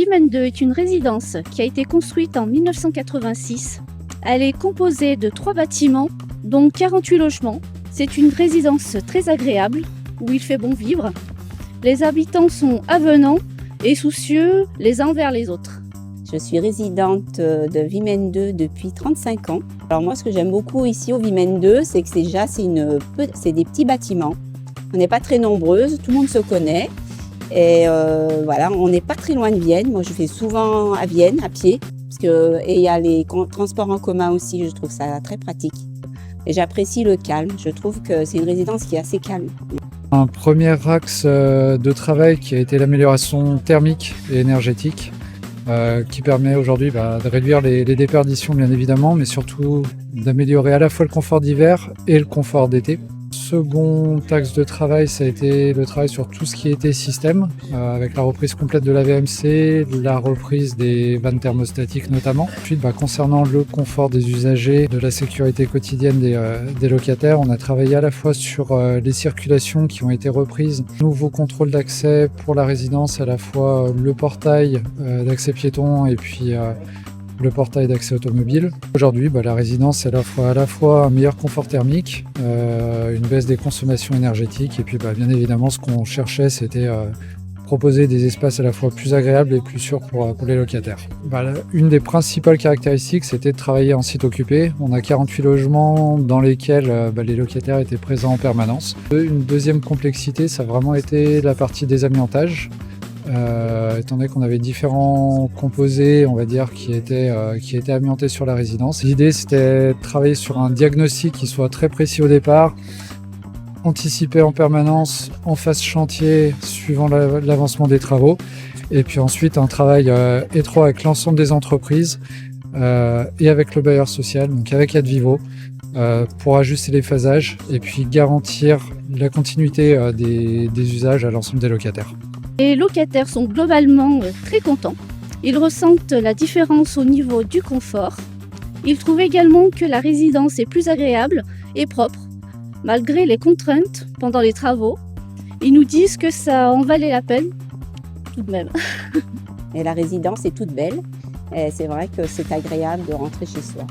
Vimen 2 est une résidence qui a été construite en 1986. Elle est composée de 3 bâtiments, dont 48 logements. C'est une résidence très agréable, où il fait bon vivre. Les habitants sont avenants et soucieux les uns envers les autres. Je suis résidente de Vimen 2 depuis 35 ans. Alors moi, ce que j'aime beaucoup ici au Vimen 2, c'est que c'est des petits bâtiments. On n'est pas très nombreuses, tout le monde se connaît. Et voilà, on n'est pas très loin de Vienne. Moi, je vais souvent à Vienne à pied. Et il y a les transports en commun aussi, je trouve ça très pratique. Et j'apprécie le calme. Je trouve que c'est une résidence qui est assez calme. Un premier axe de travail qui a été l'amélioration thermique et énergétique, qui permet aujourd'hui de réduire les déperditions bien évidemment, mais surtout d'améliorer à la fois le confort d'hiver et le confort d'été. Second axe de travail, ça a été le travail sur tout ce qui était système, avec la reprise complète de la VMC, la reprise des vannes thermostatiques notamment. Ensuite, concernant le confort des usagers, de la sécurité quotidienne des locataires, on a travaillé à la fois sur les circulations qui ont été reprises, nouveaux contrôles d'accès pour la résidence, à la fois le portail d'accès piéton et puis le portail d'accès automobile. Aujourd'hui, la résidence elle offre à la fois un meilleur confort thermique, une baisse des consommations énergétiques et puis bien évidemment ce qu'on cherchait c'était proposer des espaces à la fois plus agréables et plus sûrs pour les locataires. Une des principales caractéristiques c'était de travailler en site occupé. On a 48 logements dans lesquels les locataires étaient présents en permanence. Une deuxième complexité ça a vraiment été la partie des amiantages. Étant donné qu'on avait différents composés, on va dire, qui étaient amiantés sur la résidence. L'idée, c'était de travailler sur un diagnostic qui soit très précis au départ, anticiper en permanence en phase chantier, suivant l'avancement des travaux, et puis ensuite un travail étroit avec l'ensemble des entreprises et avec le bailleur social, donc avec Advivo, pour ajuster les phasages et puis garantir la continuité des usages à l'ensemble des locataires. Les locataires sont globalement très contents. Ils ressentent la différence au niveau du confort. Ils trouvent également que la résidence est plus agréable et propre, malgré les contraintes pendant les travaux. Ils nous disent que ça en valait la peine, tout de même. Et la résidence est toute belle. Et c'est vrai que c'est agréable de rentrer chez soi.